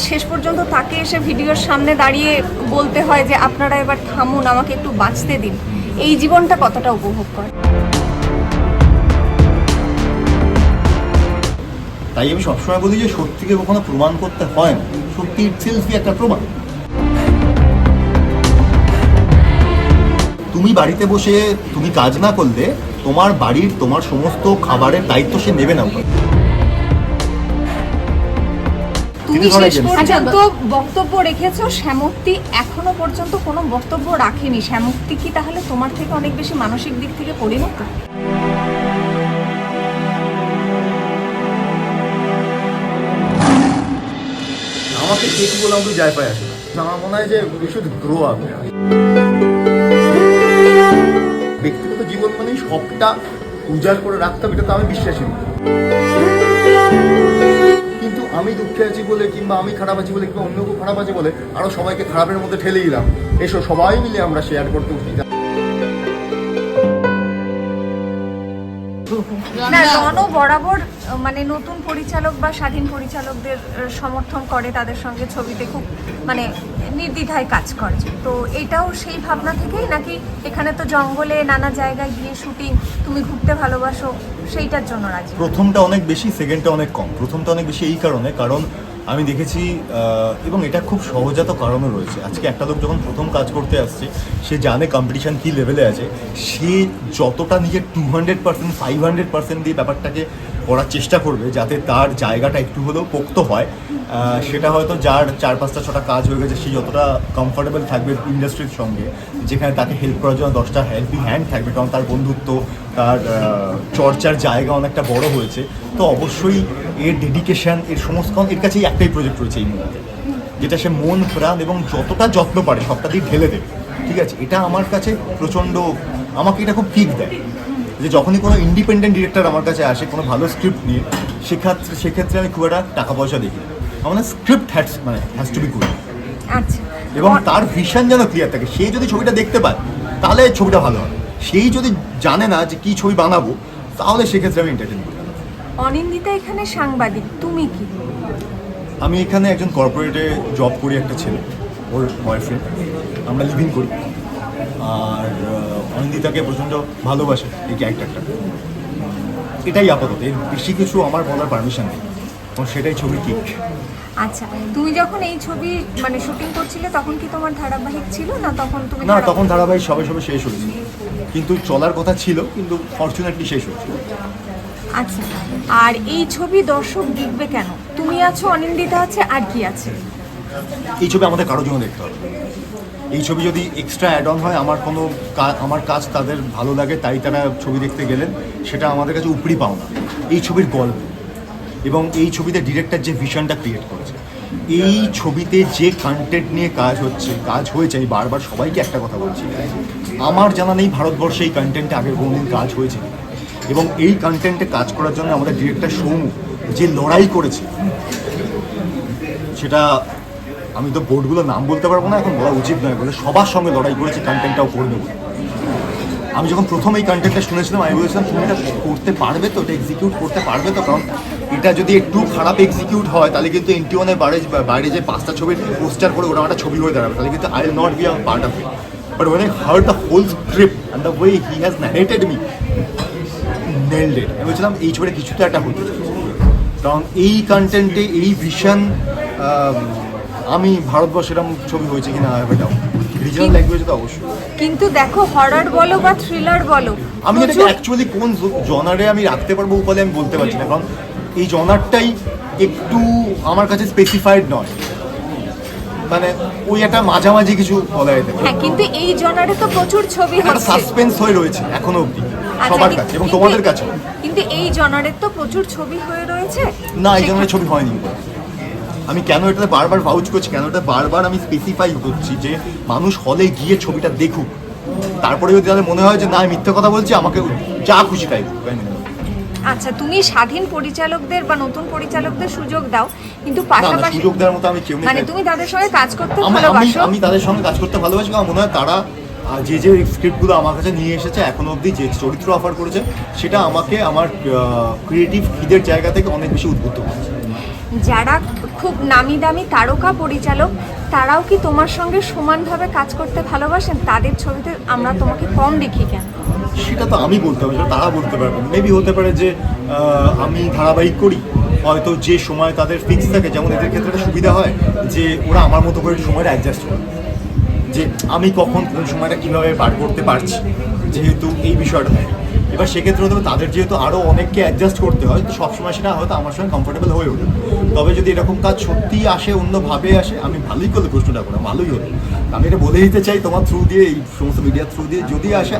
শেষ পর্যন্ত তাকে এসে ভিডিওর সামনে দাঁড়িয়ে বলতে হয় যে আপনারা এবার থামুন, আমাকে একটু বাঁচতে দিন, এই জীবনটা কতটা উপভোগ করে? তাই আমি সবসময় বলি যে সত্যিকে কখনো প্রমাণ করতে হয় না, সত্যি ইটসেলফই একটা প্রমাণ। তুমি বাড়িতে বসে তুমি কাজ না করলে তোমার বাড়ির তোমার সমস্ত খাবারের দায়িত্ব সে নেবে না। তুমি শেষ পর্যন্ত বক্তব্য রেখেছো, শ্যামক্তি এখনো পর্যন্ত কোনো বক্তব্য রাখেনি। শ্যামক্তি কি তাহলে তোমার থেকে অনেক বেশি মানসিক দিক থেকে পরিণত? আমাকে কে কি বলে আমাকে যায় পায় আসে না। আমার মনে হয় যে উই শুড গ্রো আপ। ব্যক্তিগত জীবন মানে সবটা উজাড় করে রাখতে হবে, এটা তো আমি বিশ্বাসী নই। কিন্তু আমি দুঃখে আছি বলে কিংবা আমি খারাপ আছি বলে কিংবা অন্য কেউ খারাপ আছে বলে আরো সবাইকে খারাপের মধ্যে ঠেলে দিলাম, এসো সবাই মিলে আমরা শেয়ার করতে উঠি। না, রনও বরাবর মানে নতুন পরিচালক বা স্বাধীন পরিচালকদের সমর্থন করে, তাদের সঙ্গে ছবিতে খুব মানে নির্দ্বিধায় কাজ করে। তো এটাও সেই ভাবনা থেকেই নাকি এখানে তো জঙ্গলে নানা জায়গায় গিয়ে শুটিং, তুমি ঘুরতে ভালোবাসো, সেইটার জন্য রাজি? প্রথমটা অনেক বেশি, সেকেন্ডটা অনেক কম। প্রথমটা অনেক বেশি এই কারণ আমি দেখেছি, এবং এটা খুব সহজাত কারণও রয়েছে। আজকে একটা লোক যখন প্রথম কাজ করতে আসছে, সে জানে কম্পিটিশন কী লেভেলে আছে, সে যতটা নিজের 200%, 500% দিয়ে ব্যাপারটাকে করার চেষ্টা করবে যাতে তার জায়গাটা একটু হলেও পোক্ত হয়। সেটা হয়তো যার 4-5টা 6টা কাজ হয়ে গেছে, সে যতটা কমফোর্টেবল থাকবে ইন্ডাস্ট্রির সঙ্গে, যেখানে তাকে হেল্প করার জন্য 10টা হেল্পিং হ্যান্ড থাকবে, কারণ তার বন্ধুত্ব, তার চর্চার জায়গা অনেকটা বড় হয়েছে, তো অবশ্যই এর ডেডিকেশন, এর সমস্ত এর কাছেই একটাই প্রজেক্ট রয়েছে এই মুহূর্তে, যেটা সে মন প্রাণ এবং যতটা যত্ন পারে সবটা দিয়ে ঢেলে দেবে। ঠিক আছে, এটা আমার কাছে প্রচণ্ড, আমাকে এটা খুব কিক দেয় যে যখনই কোনো ইন্ডিপেন্ডেন্ট ডিরেক্টর আমার কাছে আসে কোনো ভালো স্ক্রিপ্ট নিয়ে, সেক্ষেত্রে আমি খুব একটা টাকা পয়সা দেখি। আমার script has to be good. আচ্ছা, এবং তার ভিশন যেন ক্লিয়ার থাকে। সে যদি ছবিটা দেখতে পায় তাহলে ছবিটা ভালো হবে, সেই যদি জানে না যে কী ছবি বানাবো তাহলে সেক্ষেত্রে আমি এন্টারটেইন করি। অনিন্দিতা এখানে সাংবাদিক, তুমি কি? আমি এখানে একজন কর্পোরেটে জব করি, একটা ছেলে, ওর বয়ফ্রেন্ড, আমরা লিভিং করি। আর অনিন্দিতাকে প্রচণ্ড ভালোবাসে এই ক্যারেক্টারটা, এটাই আপাতত। এর বেশি কিছু আমার বলার পারমিশন নেই, এবং সেটাই ছবি ঠিক। আচ্ছা, তুমি যখন এই ছবি মানে শুটিং করছিলে তখন কি তোমার ধারাবাহিক ছিল না? তখন তুমি না, তখন ধারাবাহিক সবে শেষ হয়েছিল, কিন্তু চলার কথা ছিল, কিন্তু ফরচুনেটলি শেষ হয়েছিল। আচ্ছা, আর এই ছবি দর্শক দেখবে কেন? তুমি আছো, অনিন্দিতা আছে, আর কি আছে? এই ছবি আমাদের কারোর জন্য দেখতে হবে। এই ছবি যদি এক্সট্রা অ্যাড অন হয়, আমার কাজ তাদের ভালো লাগে তাই তারা ছবি দেখতে গেলেন, সেটা আমাদের কাছে উপরি পাওনা। এই ছবির গল্প এবং এই ছবিতে ডিরেক্টর যে ভিশনটা ক্রিয়েট করেছে, এই ছবিতে যে কন্টেন্ট নিয়ে কাজ হয়েছে, আমি বারবার সবাইকে একটা কথা বলছি, আমার জানা নেই ভারতবর্ষে এই কন্টেন্টে আগের কোনোদিন কাজ হয়েছে, এবং এই কন্টেন্টে কাজ করার জন্য আমাদের ডিরেক্টর সৌমু যে লড়াই করেছে, সেটা আমি তো বোর্ডগুলো নাম বলতে পারবো না, এখন বলা উচিত নয় বলে, সবার সঙ্গে লড়াই করেছি কন্টেন্টটাও করবে বলে। আমি যখন প্রথম এই কন্টেন্টটা শুনেছিলাম, আমি বলেছিলাম তুমি এটা করতে পারবে তো, এটা এক্সিকিউট করতে পারবে তো, কারণ এটা যদি একটু খারাপ এক্সিকিউট হয় তাহলে কিন্তু NT1-এর বাইরে যে 5টা ছবির পোস্টার করে ওরা একটা ছবি হয়ে দাঁড়াবে, তাহলে কিন্তু I will not be a part of it. But when I heard the whole script and the way he has narrated me, nailed it. আমি বলছিলাম এই ছবিটা কিছু তো একটা হতে চলেছে, কারণ এই কন্টেন্টে এই ভিশন, আমি ভারতবর্ষে এরকম ছবি হয়েছে কিনা এটাও রিজনাল ল্যাঙ্গুয়েজে তো অবশ্যই। কিন্তু দেখো, হরর বলো বা থ্রিলার বলো, আমি এটাকে অ্যাকচুয়ালি কোন জনারে আমি রাখতে পারবো বলে আমি বলতে পারছি না, কারণ এই জনারটাই একটু আমার কাছে স্পেসিফাইড নয়, মানে ওই একটা মাঝামাঝি কিছু বলা যেতে পারে। হ্যাঁ, কিন্তু এই জনারে তো প্রচুর ছবি একটা হচ্ছে, সাসপেন্স হয়ে রয়েছে এখনো অবধি সবার কাছে এবং তোমাদের কাছে। কিন্তু এই জনারের তো প্রচুর ছবি হয়ে রয়েছে। না, এই জনারের ছবি হয়নি। আমি কেন এটাতে বারবার ভাউচ করছি, কেন এটা বারবার আমি স্পেসিফাই করছি যে মানুষ হলে গিয়ে ছবিটা দেখুক, তারপরে যদি তাদের মনে হয় যে না আমি মিথ্যে কথা বলছি, আমাকে যা খুশি তাই। আচ্ছা, তুমি স্বাধীন পরিচালকদের বা নতুন পরিচালকদের সুযোগ দাও, কিন্তু পাশাপাশি সুযোগ দেওয়ার মতো আমি কেউ নেই, মানে তুমি তাদের সঙ্গে কাজ করতে ভালোবাসো। আমি তাদের সঙ্গে কাজ করতে ভালোবাসি, কারণ মনে হয় তারা যে স্ক্রিপ্টগুলো আমার কাছে নিয়ে এসেছে এখনো অবধি, যে চরিত্র অফার করেছে, সেটা আমাকে আমার ক্রিয়েটিভ খিদের জায়গা থেকে অনেক বেশি উদ্বুদ্ধ করেছে। যারা খুব নামি দামি তারকা পরিচালক তারাও কি তোমার সঙ্গে সমানভাবে কাজ করতে ভালোবাসেন? তাদের ছবিতে আমরা তোমাকে কম দেখি কেন? সেটা তো আমি বলতে পারবো, তারা বলতে পারবেন। মেবি হতে পারে যে আমি ধারাবাহিক করি, হয়তো যে সময় তাদের ফিক্স থাকে, যেমন এদের ক্ষেত্রে একটা সুবিধা হয় যে ওরা আমার মতো করে সময়টা অ্যাডজাস্ট করে, যে আমি কখন কোন সময়টা কীভাবে পার করতে পারছি, যেহেতু এই বিষয়টা থাকে। এবার সেক্ষেত্রে হতে হবে তাদের যেহেতু আরও অনেককে অ্যাডজাস্ট করতে হয়, তো সবসময় সেটা হয়তো আমার সঙ্গে কমফোর্টেবল হয়ে ওঠে। তবে যদি এরকম কাজ সত্যিই আসে, অন্যভাবে আসে, আমি ভালোই করলে প্রশ্নটা করা ভালোই হতো। আমি এটা বলে দিতে চাই তোমার থ্রু দিয়ে, এই সমস্ত মিডিয়ার থ্রু দিয়ে, যদি আসে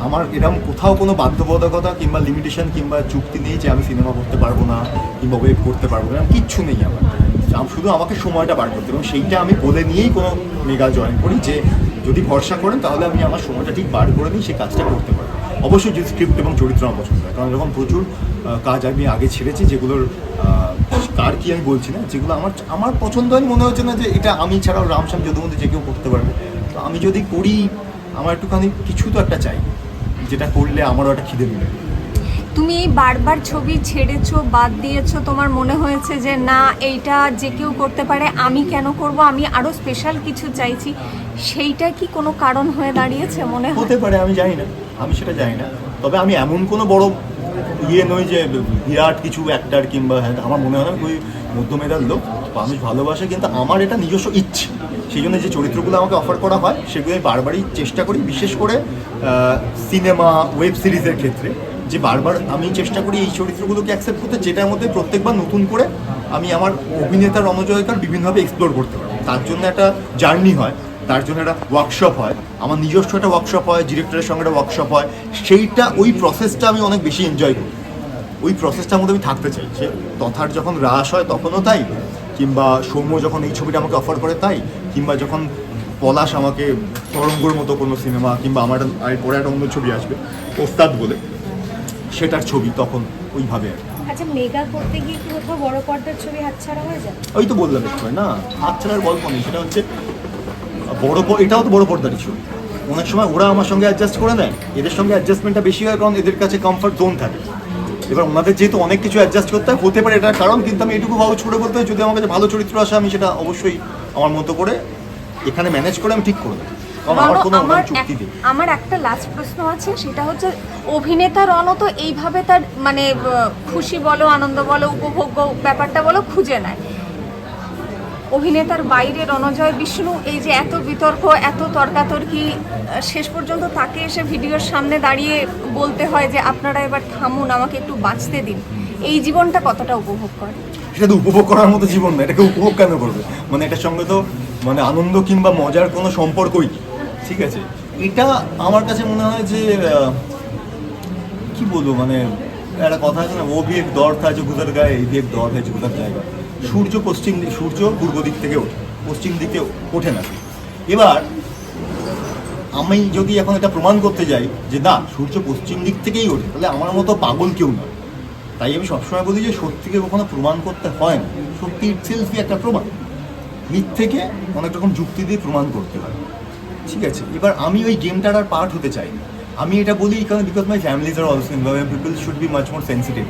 আমার এরকম কোথাও কোনো বাধ্যবাধকতা কিংবা লিমিটেশন কিংবা চুক্তি নেই যে আমি সিনেমা করতে পারবো না কিংবা ওয়েব করতে পারবো না, কিচ্ছু নেই আমার। শুধু আমাকে সময়টা বার করতে, এবং সেইটা আমি বলে নিয়েই কোনো মেগা জয়েন করি যে যদি ভরসা করেন তাহলে আমি আমার সময়টা ঠিক বার করে নিই, সেই কাজটা করতে পারি। অবশ্যই যদি স্ক্রিপ্ট এবং চরিত্র আমার পছন্দ হয়, কারণ এরকম প্রচুর কাজ আমি আগে ছেড়েছি যেগুলোর কার কি আমি বলছি না, যেগুলো আমার পছন্দ হয়, মনে হচ্ছে না যে এটা আমি ছাড়াও রামশ্যাম যদুমন্ত্রী যে কেউ করতে পারবে। তো আমি যদি করি, আমার একটুখানি কিছু তো একটা চাই, যেটা করলে আমারও একটা খিদে মিলে। তুমি বারবার ছবি ছেড়েছো, বাদ দিয়েছো, তোমার মনে হয়েছে যে না এইটা যে কেউ করতে পারে, আমি কেন করব, আমি আরও স্পেশাল কিছু চাইছি, সেইটা কি কোনো কারণ হয়ে দাঁড়িয়েছে মনে হয়? হতে পারে, আমি জানি না, আমি সেটা জানি না। তবে আমি এমন কোনো বড় নই যে বিরাট কিছু অ্যাক্টার কিংবা হ্যাঁ, আমার মনে হয় না ওই মধ্যমেধার লোক, মানুষ ভালোবাসে, কিন্তু আমার এটা নিজস্ব ইচ্ছে। সেই জন্য যে চরিত্রগুলো আমাকে অফার করা হয় সেগুলো আমি বারবারই চেষ্টা করি, বিশেষ করে সিনেমা ওয়েব সিরিজের ক্ষেত্রে, যে বারবার আমি চেষ্টা করি এই চরিত্রগুলোকে অ্যাকসেপ্ট করতে, যেটার মধ্যে প্রত্যেকবার নতুন করে আমি আমার অভিনেতার রণজয়কার বিভিন্নভাবে এক্সপ্লোর করতে পারি। তার জন্য একটা জার্নি হয়, তার জন্য একটা ওয়ার্কশপ হয়, আমার নিজস্ব একটা ওয়ার্কশপ হয়, ডিরেক্টরের সঙ্গে একটা ওয়ার্কশপ হয়। সেইটা, ওই প্রসেসটা আমি অনেক বেশি এনজয় করি, ওই প্রসেসটার মধ্যে আমি থাকতে চাই। সে তথার যখন রাস হয় তখনও তাই, কিংবা সৌম্য যখন এই ছবিটা আমাকে অফার করে তাই, কিংবা যখন পলাশ আমাকে তরঙ্গর মতো কোনো সিনেমা, কিংবা আমার পরে একটা অন্য ছবি আসবে ওস্তাদ বলে, সেটার ছবি, তখন ওইভাবে আর কি। আচ্ছা, মেগা করতে গিয়ে কি কোথাও বড় পর্দার ছবি হাতছাড়া হয়ে যায়? ওই তো বললাম একটু, না হাতছাড়ার গল্প নেই, সেটা হচ্ছে এটাও তো বড় পর্দারই ছবি। অনেক সময় ওরা আমার সঙ্গে অ্যাডজাস্ট করে নেয়, এদের সঙ্গে অ্যাডজাস্টমেন্টটা বেশি হয়, কারণ এদের কাছে কমফর্ট জোন থাকে। এবার ওনাদের যেহেতু অনেক কিছু অ্যাডজাস্ট করতে হয়, হতে পারে এটার কারণ, কিন্তু আমি এটুকু ভালো ছুড়ে বলতে হয়, যদি আমার কাছে ভালো চরিত্র আসে, আমি সেটা অবশ্যই আমার মতো করে এখানে ম্যানেজ করে আমি ঠিক করে দেবো। আমার একটা লাস্ট প্রশ্ন আছে, সেটা হচ্ছে অভিনেতা রণ তো এইভাবে তার মানে খুশি বলো, আনন্দ বলো, উপভোগ্য ব্যাপারটা বলো খুঁজে নেয়। অভিনেতার বাইরে রণজয় বিষ্ণু, এই যে এত বিতর্ক, এত তর্কাতর্কি, শেষ পর্যন্ত তাকে এসে ভিডিওর সামনে দাঁড়িয়ে বলতে হয় যে আপনারা এবার থামুন, আমাকে একটু বাঁচতে দিন। এই জীবনটা কতটা উপভোগ করে? সেটা তো উপভোগ করার মতো জীবন না, এটাকে উপভোগ কেন করবে? মানে এটার সঙ্গে তো মানে আনন্দ কিংবা মজার কোনো সম্পর্কই, ঠিক আছে? এটা আমার কাছে মনে হয় যে কি বলবো, মানে একটা কথা আছে না, ও ভি এক দৌড় থা जो गुजर गया, এই ভি এক দৌড় है जो गुजर जाएगा। সূর্য পূর্ব দিক থেকে ওঠে, পশ্চিম দিকে ওঠে না। এবার আমি যদি এখন এটা প্রমাণ করতে যাই যে না, সূর্য পশ্চিম দিক থেকেই ওঠে, তাহলে আমার মতো পাগল কেউ নয়। তাই আমি সবসময় বলি যে সত্যিকে কখনো প্রমাণ করতে হয় না, সত্যি ইটসেলফই একটা প্রমাণ। মিথ্যেকে অনেক রকম যুক্তি দিয়ে প্রমাণ করতে হয়, ঠিক আছে? এবার আমি ওই গেমটার আর পার্ট হতে চাই না। আমি এটা বলি কারণ because my families are also involved and people should be much more sensitive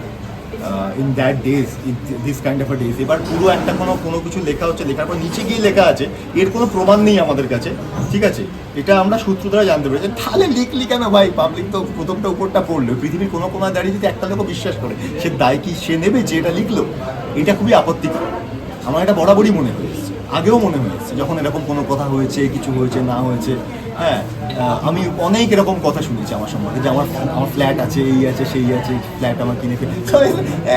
in that days, in this kind of a days. এবার পুরো একটা কোনো কিছু লেখা হচ্ছে, লেখার পর নিচে গিয়ে লেখা আছে, এর কোনো প্রমাণ নেই আমাদের কাছে, ঠিক আছে? এটা আমরা সূত্র দ্বারা জানতে পারি যে তাহলে লিখলি কেন ভাই? পাবলিক তো প্রথমটা উপরটা পড়লো, পৃথিবীর কোনো দাঁড়িয়ে যদি একটা লোক বিশ্বাস করে, সে দায় কি সে নেবে যে এটা লিখলো? এটা খুবই আপত্তিকর। আমার এটা বরাবরই মনে হয়েছে, আগেও মনে হয়েছে, যখন এরকম কোনো কথা হয়েছে, কিছু হয়েছে না হয়েছে। হ্যাঁ, আমি অনেক এরকম কথা শুনেছি আমার সম্পর্কে, যে আমার ফ্ল্যাট আছে, এই আছে, সেই আছে, ফ্ল্যাট আমার কিনে ফেলে।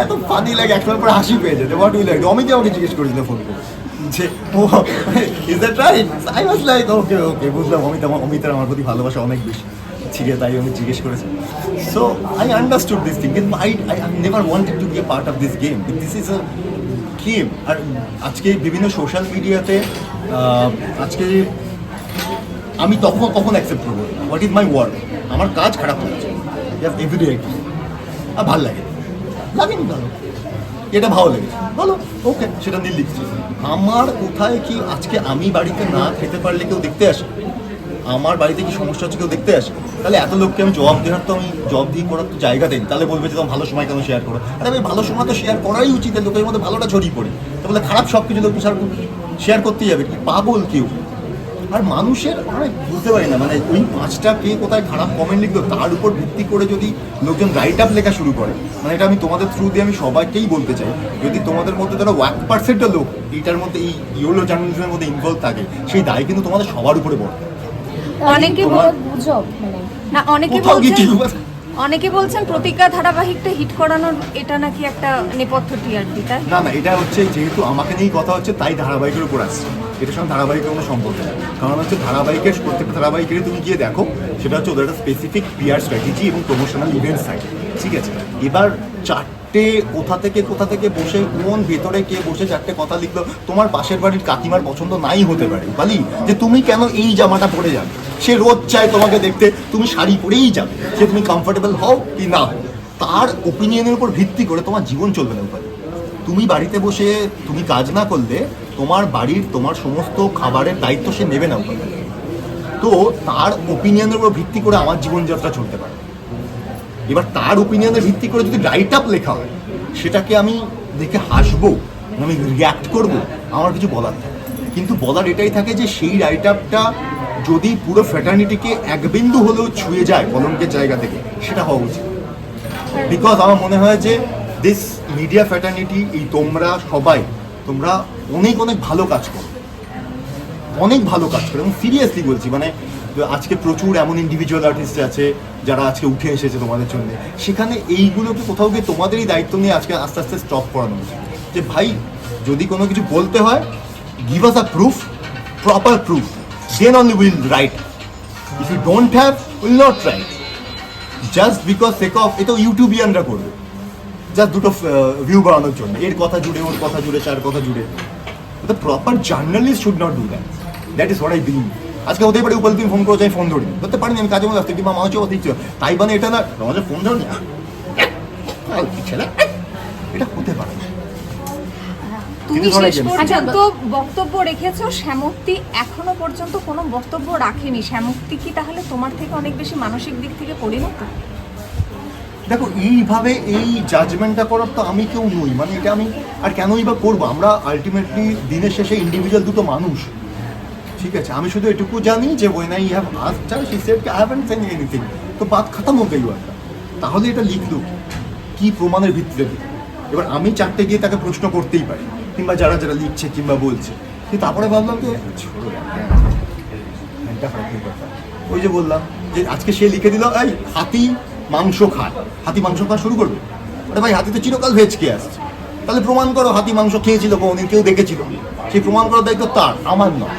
এত ফানি লাগে, একটার পর হাসি পেয়ে যেতে। হোয়াট উইল লাইক, অমিতে আমাকে জিজ্ঞেস করেছিল ফোন করে যে ও is that right? I was like okay okay, বুঝলাম। অমিতের আমার প্রতি ভালোবাসা অনেক বেশি, ঠিক আছে, তাই আমি জিজ্ঞেস করেছি। So I understood this thing, কিন্তু I never wanted to be a part of this game. This is a game. আর আজকে বিভিন্ন সোশ্যাল মিডিয়াতে আজকে আমি কখন অ্যাকসেপ্ট করবো হোয়াট ইজ মাই ওয়ার্ক? আমার কাজ খারাপ হচ্ছে, এভরিডে একটু আর ভালো লাগেনি ভালো, এটা ভালো লেগেছে ভালো, ওকে, সেটা নিয়ে লিখছি। আমার কোথায় কি আজকে আমি বাড়িতে না খেতে পারলে কেউ দেখতে আসে? আমার বাড়িতে কি সমস্যা হচ্ছে কেউ দেখতে আসে, তাহলে এত লোককে আমি জবাব দেওয়ার তো আমি জবাব দিয়ে করার তো জায়গা দেই, তাহলে বলবে যে তোমার ভালো সময় কেন শেয়ার করো, আরে ভাই ভালো সময় তো শেয়ার করাই উচিত, লোকের মধ্যে ভালোটা ছড়িয়ে পড়ে, তো বলে খারাপ সব কিছু লোক শেয়ার করতেই যাবে, কি পাগল কেউ। আর মানুষের আমি বুঝতে পারি না, মানে ওই 5টা কে কোথায় খারাপ কমেন্ট লিখলো তার উপর ভিত্তি করে যদি লোকজন রাইট আপ লেখা শুরু করে, মানে এটা আমি তোমাদের থ্রু দিয়ে আমি সবাইকেই বলতে চাই, যদি তোমাদের মধ্যে ধরো 1% লোক এইটার মধ্যে এই ইয়েলো জার্নালিজমের মধ্যে ইনভলভ থাকে, সেই দায় কিন্তু তোমাদের সবার উপরে পড়ে। অনেকে গুজব মানে না, অনেকে কোথাও গিয়ে বলছেন, কিছু অনেকে বলছেন প্রতিজ্ঞা ধারাবাহিকটা হিট করানোর এটা নাকি একটা নেপথ্য টিআরপি, তাই? না না, এটা হচ্ছে যেহেতু আমাকে নিয়েই কথা হচ্ছে তাই ধারাবাহিকের উপর আসছে, এটার সঙ্গে ধারাবাহিকের কোনো সম্পর্ক নেই। কারণ হচ্ছে ধারাবাহিকের প্রত্যেকটা ধারাবাহিকেরই তুমি গিয়ে দেখো, সেটা হচ্ছে ওদের একটা স্পেসিফিক পিআর স্ট্র্যাটেজি এবং প্রমোশনাল ইভেন্টস থাকে, ঠিক আছে? এবার চারটে কোথা থেকে বসে কোন ভেতরে কে বসে চারটে কথা লিখলো, তোমার পাশের বাড়ির কাকিমার পছন্দ নাই হতে পারে বলি যে তুমি কেন এই জামাটা পরে যাবে, সে রোজ চায় তোমাকে দেখতে তুমি শাড়ি পরেই যাবে, সে তুমি কমফোর্টেবল হও কি না হও, তার ওপিনিয়নের উপর ভিত্তি করে তোমার জীবন চলবে না উপায়। তুমি বাড়িতে বসে তুমি কাজ না করলে তোমার বাড়ির তোমার সমস্ত খাবারের দায়িত্ব সে নেবে না উপায়। তো তার ওপিনিয়নের উপর ভিত্তি করে আমার জীবনযাত্রা চলতে পারে। এবার তার ওপিনিয়নের ভিত্তি করে যদি রাইট আপ লেখা হয়, সেটাকে আমি দেখে হাসবো, আমি রিয়্যাক্ট করব, আমার কিছু বলার থাকে, কিন্তু বলার এটাই থাকে যে সেই রাইট আপটা যদি পুরো ফ্র্যাটার্নিটিকে এক বিন্দু হলেও ছুঁয়ে যায় কলঙ্কের জায়গা থেকে, সেটা হওয়া উচিত। বিকজ আমার মনে হয় যে দিস মিডিয়া ফ্র্যাটার্নিটি, এই তোমরা সবাই তোমরা অনেক ভালো কাজ করো, অনেক ভালো কাজ করে, এবং সিরিয়াসলি বলছি, মানে আজকে প্রচুর এমন ইন্ডিভিজুয়াল আর্টিস্ট আছে যারা আজকে উঠে এসেছে তোমাদের জন্য, সেখানে এইগুলোকে কোথাও গিয়ে তোমাদেরই দায়িত্ব নিয়ে আজকে আস্তে আস্তে স্টপ করানো উচিত, যে ভাই যদি কোনো কিছু বলতে হয় give us a proof, proper proof, then only will write, if you don't have will not right, just because sake of, এটা ইউটিউবিয়ানরা করবে জাস্ট দুটো ভিউ বাড়ানোর জন্য, এর কথা জুড়ে ওর কথা জুড়ে চার কথা জুড়ে। The proper journalist should not do that, that is what I believe. আজকে হতেই পারে উপর তুমি ফোন করো, আমি ফোন ধরি, ধরতে পারিনি, আমি কাজে মধ্যে আসতে, কিংবা মানুষ দিচ্ছি, তাই মানে এটা না আমাদের ফোন ধরি না, ছেলে এটা হতে পারে না। তুমি ধরে শেষ গেছে। পর্যন্ত বক্তব্য রেখেছো, শ্যামক্তি এখনো পর্যন্ত কোনো বক্তব্য রাখেনি, শ্যামক্তি কি তাহলে তোমার থেকে অনেক বেশি মানসিক দিক থেকে পরিণত? দেখো এইভাবে এই জাজমেন্টটা করার তো আমি কেউ নই, মানে এটা আমি আর কেনই বা করবো, আমরা আলটিমেটলি দিনের শেষে ইন্ডিভিজুয়াল দুটো মানুষ, ঠিক আছে? আমি শুধু এটুকু জানি যে when I have asked her, she said I haven't said anything, তো বাত খতম হয়ে গেল একটা। তাহলে এটা লিখলো কি প্রমাণের ভিত্তিতে লিখলো? এবার আমি চারটে গিয়ে তাকে প্রশ্ন করতেই পারি, কিংবা যারা লিখছে কিংবা বলছে, কিন্তু তারপরে ভাবলাম যে ছোড়ো একটা ফারাক নেই কথা। ওই যে বললাম যে আজকে সে লিখে দিল এই হাতি মাংস খায়, হাতি মাংস খাওয়া শুরু করবে, আরে ভাই হাতি তো চিরকাল ভেজ খেয়ে আসছে, তাহলে প্রমাণ করো হাতি মাংস খেয়েছিল কোনদিন, কেউ দেখেছিল, সেই প্রমাণ করার দায়িত্ব তার, আমার নয়।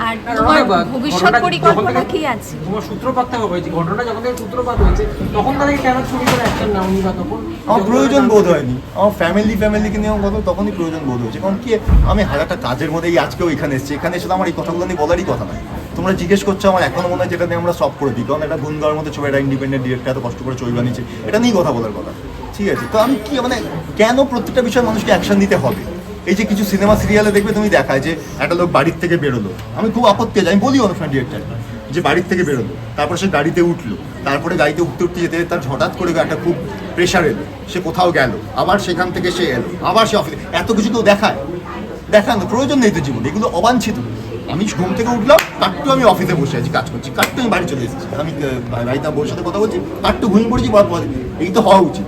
আর তোমার ভবিষ্যৎ পরিকল্পনা কি আছে? তোমার সূত্রপাত থেকে হয়েছে ঘটনা, যখন থেকে সূত্রপাত হয়েছে তখন তাদেরকে কেন ছবি করে অ্যাকশন নাওনি, বা তখন আমার প্রয়োজন বোধ হয়নি, আমার ফ্যামিলিকে নিয়ে কথা তখনই প্রয়োজন বোধ হয়েছে, কারণ কি আমি একটা কাজের মধ্যে এই আজকেও এখানে এসেছি, এখানে এসে আমার এই কথাগুলো নিয়ে বলারই কথা নয়। তোমরা জিজ্ঞেস করছো, আমার এখনো মনে হয় যেটা নিয়ে আমরা সব করে দিই, কারণ একটা গুনগাঁওয়ের মধ্যে ছবি, একটা ইন্ডিপেন্ডেন্ট ডিরেক্টর এত কষ্ট করে ছবি বানিয়েছে, এটা নিয়েই কথা বলার কথা, ঠিক আছে? তো আমি কি মানে কেন প্রত্যেকটা বিষয়ে মানুষকে অ্যাকশন দিতে হবে? এই যে কিছু সিনেমা সিরিয়ালে দেখবে তুমি দেখায় যে একটা লোক বাড়ির থেকে বেরোলো, আমি খুব আপত্তি আছে, আমি বলি অনেক সময় ডিরেক্টর যে বাড়ির থেকে বেরোলো, তারপর সে গাড়িতে উঠলো, তারপরে গাড়িতে উঠতে যেতে তার হঠাৎ করে একটা খুব প্রেশার এলো, সে কোথাও গেল, আবার সেখান থেকে সে এলো, আবার সে অফিসে, এত কিছু কেউ দেখায় না, প্রয়োজন নেই তো জীবন, এগুলো অবাঞ্ছিত। আমি ঘুম থেকে উঠলাম, কাট্টু আমি অফিসে বসে আছি কাজ করছি, কাট্টু আমি বাড়ি চলে এসেছি, আমি বাড়িতে বউর সাথে কথা বলছি, কাট্টু ঘুমিয়ে পড়েছি, এই তো হওয়া উচিত।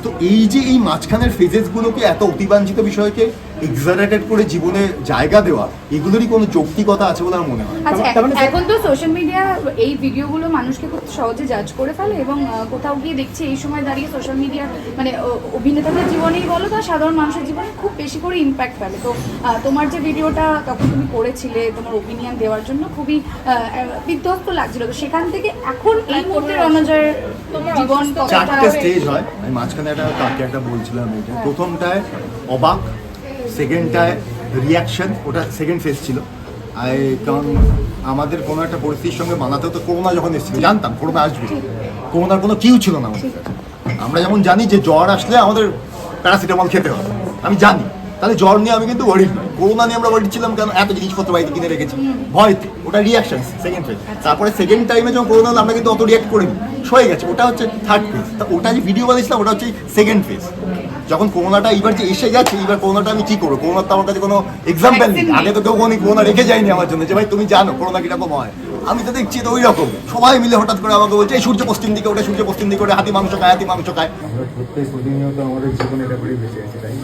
তো এই যে এই মাঝখানের ফেজেসগুলোকে এত অতিবাঞ্ছিত বিষয়কে এক্সাজারেটেড করে জীবনে জায়গা দেওয়া, এগুলোরই কোনো যৌক্তিকতা আছে বলে আমার মনে হয়। আচ্ছা, এখন তো সোশ্যাল মিডিয়া এই ভিডিওগুলো মানুষকে খুব সহজে জাজ করে ফেলে, এবং কোথাও গিয়ে দেখছি এই সময় দাঁড়িয়ে সোশ্যাল মিডিয়া মানে অভিনেতাদের জীবনেই বলো বা সাধারণ মানুষের জীবনে খুব বেশি করে ইম্প্যাক্ট ফেলে। তো তোমার যে ভিডিওটা তখন তুমি করেছিলে তোমার ওপিনিয়ন দেওয়ার জন্য খুবই বিধ্বস্ত লাগছিল, তো সেখান থেকে এখন এই মুহূর্তে রণজয়ের জীবন চারটে স্টেজ হয়, আমি মাঝখানে একটা বলছিলাম, এটা প্রথমটায় অবাক, সেকেন্ডটায় রিয়াকশন, ওটা সেকেন্ড ফেজ ছিল। কারণ আমাদের কোনো একটা পরিস্থিতির সঙ্গে মানাতেও তো, করোনা যখন এসেছিল জানতাম করোনা আসবে, করোনার কোনো কিউ ছিল না আমাদের কাছে। আমরা যেমন জানি যে জ্বর আসলে আমাদের প্যারাসিটামল খেতে হবে, আমি জানি, তাহলে জ্বর নিয়ে আমি কিন্তু ওয়ারিড নয়। করোনা নিয়ে আমরা ওয়ারিড ছিলাম কেন? এত জিনিসপত্র বাড়িতে কিনে রেখেছি ভয়তে, ওটা রিয়াকশন সেকেন্ড ফেজ। তারপরে সেকেন্ড টাইমে যখন করোনা হলো আমরা কিন্তু অত রিয়াক্ট করিনি, সয়ে গেছে, ওটা হচ্ছে থার্ড ফেজ। তা ওটা যে ভিডিও বানিয়েছিলাম ওটা হচ্ছে সেকেন্ড ফেজ। যখন করোনাটা এইবার যে এসে যাচ্ছে, এইবার করোনাটা আমি কি করবো? করোনার তো আমার কাছে কোনো এক্সাম্পল নেই, আগে তো কেউ কোনো করোনা রেখে যায়নি আমার জন্য যে ভাই তুমি জানো করোনা কিরকম হয়। আমি তো দেখছি তো ওই রকম সবাই মিলে হঠাৎ করে আমাকে বলছে এই সূর্য পশ্চিম দিকে ওটা, সূর্য পশ্চিম দিকে ওটা, হাতি মাংস খায়, হাতি মাংস খায়। আমরা প্রত্যেক প্রতিনিয়ত আমাদের জীবনে এটা করেই বেঁচে আছি, তাই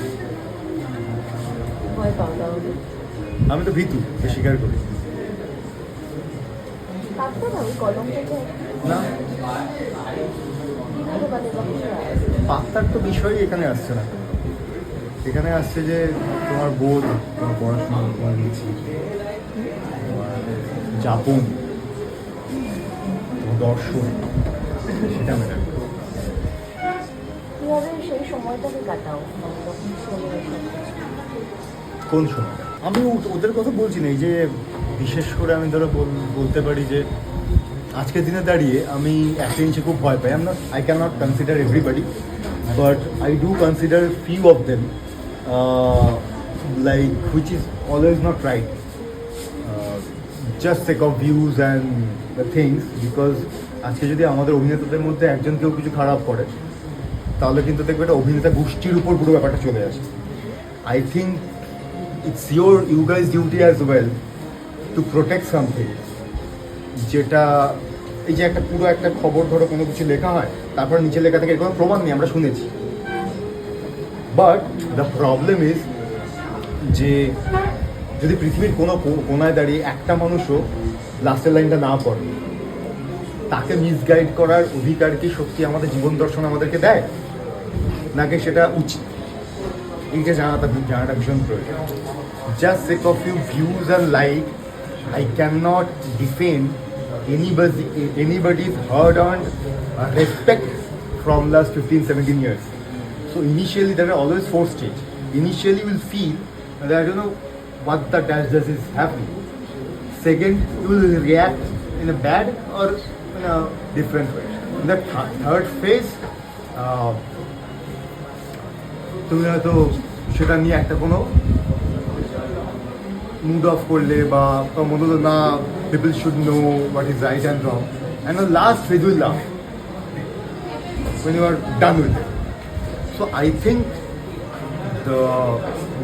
আমি তো ভীতু, স্বীকার করি না। পাত্তার তো বিষয়ই এখানে আসছে না, এখানে আসছে যে তোমার বোধ, তোমার পড়াশোনা, তোমার রুচি, তোমার যাপন, তোমার দর্শন, সেটা মেটার। কিভাবে সেই সময়টাকে কাটাও যখন শোনো এসব? কোন সময়? আমি ওদের কথা বলছি না, এই যে বিশেষ করে আমি ধরো বলতে পারি যে আজকের দিনে দাঁড়িয়ে আমি একটা জিনিসে খুব ভয় পাই। I can not consider everybody, but I do consider few of them like which is always not right, just sake of views and the things. Because আজকে যদি আমাদের অভিনেতাদের মধ্যে একজন কেউ কিছু খারাপ করে, তাহলে কিন্তু দেখবে এটা অভিনেতা গোষ্ঠীর উপর পুরো ব্যাপারটা চলে আসে। I think it's you guys duty as well to protect something, যেটা এই যে একটা পুরো একটা খবর ধরো কোনো কিছু লেখা হয়, তারপর নিচে লেখা থাকে কোনো প্রমাণ নেই, আমরা শুনেছি। বাট দ্য প্রবলেম ইজ যে যদি পৃথিবীর কোনো কোনায় দাঁড়িয়ে একটা মানুষও লাস্টের লাইনটা না পড়ে, তাকে মিসগাইড করার অধিকার কি সত্যি আমাদের জীবন দর্শন আমাদেরকে দেয়, নাকি সেটা উচিত? এইটা জানাটা ভীষণ প্রয়োজন। Just sake of few views and like, I cannot defend anybody's hard-earned respect from last 15-17 years. So initially there are always four stages. Initially you will feel that I don't know what the dash is happening. Second, you will react in a bad or in a different way. In the third phase, তুমি হয়তো সেটা নিয়ে একটা কোনো mood of করলে বা মনে হলো না, people should know what is right and wrong, and last phase will love when you are done with it. So I think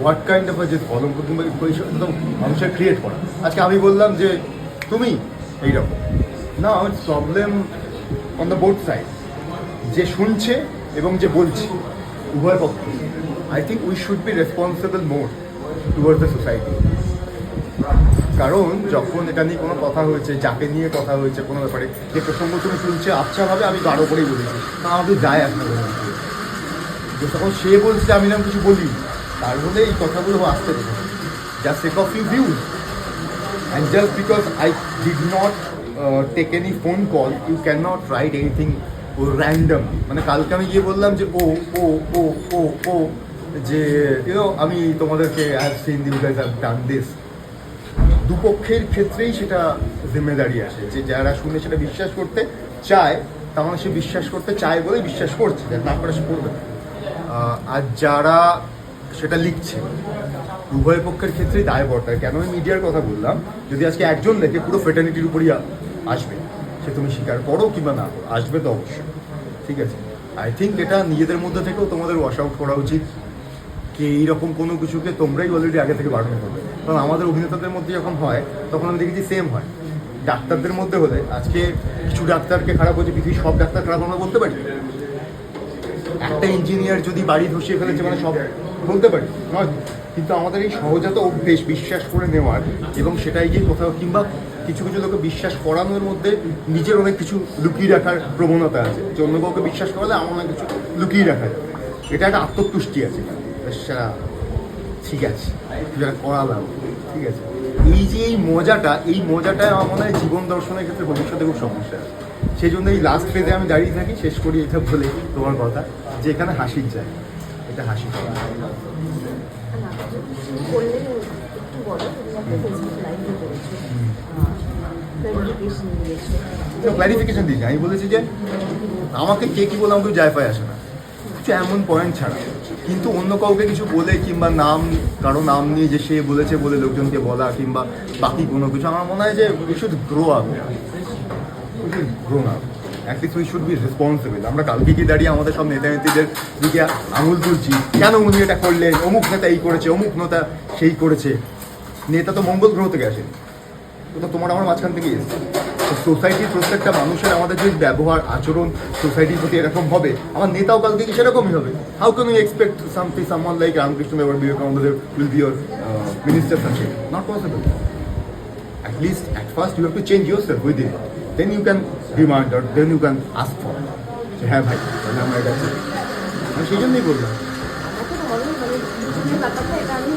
what kind of a যে কলঙ্ক কিংবা ইকুয়েশন তো মানুষের ক্রিয়েট করা। আজকে আমি বললাম যে তুমি এইরকম না, it's problem on the both side, যে শুনছে এবং যে বলছে উভয় পক্ষ। I think we should be responsible more towards the society. কারণ যখন এটা নিয়ে কোনো কথা হয়েছে, যাকে নিয়ে কথা হয়েছে কোনো ব্যাপারে, যে প্রসঙ্গ তুমি শুনছে আচ্ছাভাবে, আমি গাঢ় করেই বলেছি, তা আমাকে যায় আসলে যখন সে বলছে আমি নাম কিছু বলি, তার বলে এই কথাগুলো আসতে দেবে। Just sake of you views and just because I did not take any phone call, you can not write anything random. মানে কালকে আমি গিয়ে বললাম যে ও ও ও ও ও যে আমি তোমাদেরকে I have seen you guys have done this. দুপক্ষের ক্ষেত্রেই সেটা জিম্মেদারি আসে, যে যারা শুনে সেটা বিশ্বাস করতে চায়, তার সে বিশ্বাস করতে চায় বলেই বিশ্বাস করছে, না করে সে করবে। আর যারা সেটা লিখছে, উভয় পক্ষের ক্ষেত্রেই দায়বর্তায়। কেন আমি মিডিয়ার কথা বললাম, যদি আজকে একজন লেখে পুরো ফেটার্নিটির উপরই আসবে, সে তুমি স্বীকার করো কিংবা না করো, আসবে তো অবশ্যই। ঠিক আছে, আই থিঙ্ক এটা নিজেদের মধ্যে থেকেও তোমাদের ওয়াশ আউট করা উচিত, কি এইরকম কোনো কিছুকে তোমরাই অলরেডি আগে থেকে বাড়ানো করবে। কারণ আমাদের অভিনেতাদের মধ্যে যখন হয়, তখন আমি দেখেছি সেম হয়। ডাক্তারদের মধ্যে হলে আজকে কিছু ডাক্তারকে খারাপ হচ্ছে, পৃথিবীর সব ডাক্তার খারাপ আমরা বলতে পারি? একটা ইঞ্জিনিয়ার যদি বাড়ি ধসিয়ে ফেলেছে মানে সব বলতে পারি নয়। কিন্তু আমাদের এই সহজাত অভ্যেস বিশ্বাস করে নেওয়ার, এবং সেটাই গিয়ে কোথাও কিংবা কিছু কিছু লোকে বিশ্বাস করানোর মধ্যে নিজের অনেক কিছু লুকিয়ে রাখার প্রবণতা আছে, যে অন্য কাউকে বিশ্বাস করালে আমার অনেক কিছু লুকিয়ে রাখা যায়। এটা একটা আত্মতুষ্টি আছে, সেটা ঠিক আছে, যেটা করালাম ঠিক আছে। এই যে এই মজাটাই আমার মনে হয় জীবন দর্শনের ক্ষেত্রে ভবিষ্যতে খুব সমস্যা আছে। সেই জন্য এই লাস্ট ফেজে আমি দাঁড়িয়ে থাকি, শেষ করি এটা বলে তোমার কথা, যে এখানে হাসির যায়, এটা হাসি বললে একটু বলো, তুমি একটা ফেসবুক লাইভে করেছো, ক্লারিফিকেশন দিয়েছো। ক্লারিফিকেশন দিয়েছি, আমি বলেছি যে আমাকে কে কী বলে আমাকে যায় পায় আসে না, কিছু এমন পয়েন্ট ছাড়া কিন্তু অন্য কাউকে কিছু বলে কিংবা কারো নাম নিয়ে যে সে বলেছে বলে লোকজনকে বলা কিংবা বাকি কোনো কিছু, আমার মনে হয় যে we should grow up, grown up, at least we should be responsible. আমরা কালকে কি দাঁড়িয়ে আমাদের সব নেতা নেত্রীদের দিকে আঙুল তুলছি, কেন উনি এটা করলেন, অমুক নেতা এই করেছে, অমুক নেতা সেই করেছে। নেতা তো মঙ্গল গ্রহ থেকে আসেন, তো তোমার আমার মাঝখান থেকে এসেছে। তো সোসাইটির প্রত্যেকটা মানুষের আমাদের যে ব্যবহার আচরণ সোসাইটির প্রতি এরকম হবে, আমার নেতাও কালকে কি সেরকমই হবে। How can you expect someone like Ramakrishna Dev Vivekananda will be your minister something? Not possible. At least at first you have to change yourself within. Then you can demand or then you can ask for. হ্যাঁ ভাই, তাহলে আমরা এটা চাই। আমি সেই জন্যই বললাম আমাকে ধরো মানে যে ব্যাপারটা এটা আমি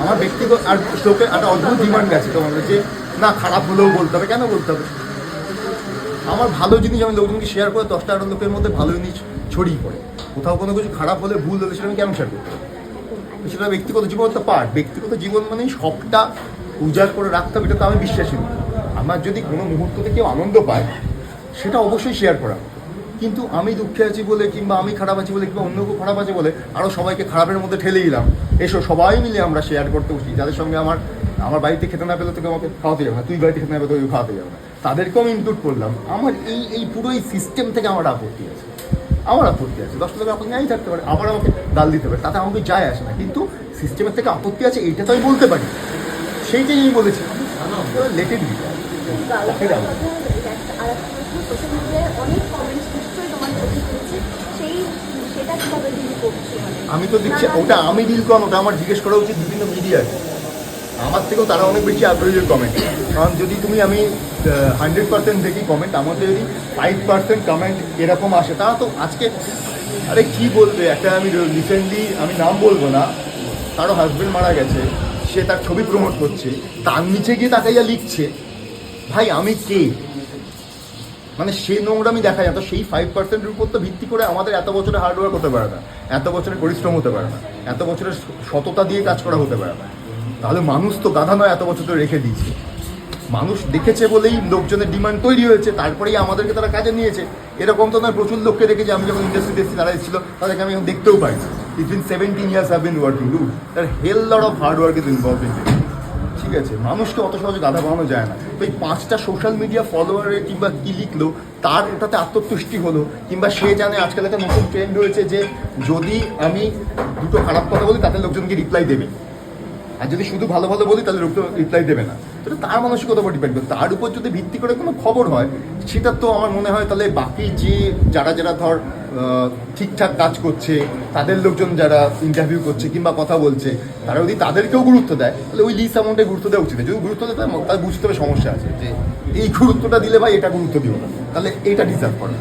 আমার ব্যক্তিগত আর লোকের একটা অদ্ভুত ডিমান্ড গেছে তোমার যে না খারাপ হলেও বলতে হবে। কেন বলতে হবে? আমার ভালো জিনিস আমি লোকজনকে শেয়ার করে 10টা আরও লোকের মধ্যে ভালো জিনিস ছড়িয়ে পড়ে। কোথাও কোনো কিছু খারাপ হলে ভুল হলে সেটা আমি কেন শেয়ার করতে হবে? সেটা ব্যক্তিগত জীবন একটা পার্ট। ব্যক্তিগত জীবন মানেই সবটা উজাড় করে রাখতে হবে, এটা তো আমি বিশ্বাসী নই। আমার যদি কোনো মুহূর্ততে কেউ আনন্দ পায় সেটা অবশ্যই শেয়ার করা, কিন্তু আমি দুঃখে আছি বলে কিংবা আমি খারাপ আছি বলে কিংবা অন্য কেউ খারাপ আছে বলে আরও সবাইকে খারাপের মধ্যে ঠেলে দিলাম, এসো সবাই মিলে আমরা শেয়ার করতে উঠি। যাদের সঙ্গে আমার বাড়িতে খেতে না পেলে তোকে আমাকে খাওয়াতে যাবে না, তুই বাড়িতে খেতে না পেলে তোকে খাওয়াতে যাবে না, তাদেরকেও আমি ইনক্লুড করলাম। আমার এই পুরো এই সিস্টেম থেকে আমার আপত্তি আছে। 10 লোক আপত্তি নাই থাকতে পারে, আবার আমাকে গাল দিতে পারে, তাতে আমাকে যায় আসে না। কিন্তু সিস্টেমের থেকে আপত্তি আছে এইটা তো আমি বলতে পারি, সেইটাই আমি বলেছি। লেটেড সোশ্যাল মিডিয়ায় অনেক কমেন্টস নিশ্চয়ই তোমার চোখে পড়েছে, সেটা কিভাবে ডিল করছে? আমি তো দেখছি ওটা আমি ডিল করানো, ওটা আমার জিজ্ঞেস করা উচিত বিভিন্ন মিডিয়াকে। আমার থেকেও তারা অনেক বেশি আগ্রহী কমেন্ট। কারণ যদি আমি 100% দেখি কমেন্ট, আমাদের যদি 5% কমেন্ট এরকম আসে, তারা তো আজকে আরে কি বলবে। একটা আমি রিসেন্টলি আমি নাম বলবো না, তারও হাজব্যান্ড মারা গেছে, সে তার ছবি প্রমোট করছে, তার নিচে গিয়ে তাকাইয়া লিখছে ভাই আমি কে, মানে সে নোংরামি দেখা যায়। তো সেই 5%-এর উপর তো ভিত্তি করে আমাদের এত বছরের হার্ডওয়ার্ক হতে পারে না, এত বছরের পরিশ্রম হতে পারে না, এত বছরের সততা দিয়ে কাজ করা হতে পারে না। তাহলে মানুষ তো গাধা নয়, এত বছর তো রেখে দিয়েছে। মানুষ দেখেছে বলেই লোকজনের ডিমান্ড তৈরি হয়েছে, তারপরেই আমাদেরকে তারা কাজে নিয়েছে। এরকম তো নয়, প্রচুর লোককে রেখেছে। আমি যখন ইন্ডাস্ট্রিতে এসেছি তারা এসেছিল, তাদেরকে আমি এখন দেখতেও পাই। It's been 17 years I've been working, dude. There hell lot of hard work is involved in it. ঠিক আছে, মানুষকে অত সহজে গাধা বানানো যায় না। তো এই 5টা সোশ্যাল মিডিয়া ফলোয়ারে কিংবা কি লিখলো তার ওটাতে আত্মতুষ্টি হলো, কিংবা সে জানে আজকাল একটা নতুন ট্রেন্ড হয়েছে যে যদি আমি দুটো খারাপ কথা বলি তাতে লোকজনকে রিপ্লাই দেবে, আর যদি শুধু ভালো ভালো বলি তাহলে লোক তো রিপ্লাই দেবে না। তো তার মানসিকতার উপর ডিপেন্ড করে। তার উপর যদি ভিত্তি করে কোনো খবর হয়, সেটা তো আমার মনে হয় তাহলে বাকি যে যারা ধর ঠিকঠাক কাজ করছে, তাদের লোকজন যারা ইন্টারভিউ করছে কিংবা কথা বলছে, তারা যদি তাদেরকেও গুরুত্ব দেয় তাহলে ওই লিস্ট অ্যামাউন্টে গুরুত্ব দেওয়া উচিত। যদি গুরুত্ব দেয় তাহলে বুঝতে হবে সমস্যা আছে, যে এই গুরুত্বটা দিলে ভাই এটা গুরুত্ব দিও না, তাহলে এটা ডিজার্ভ করে।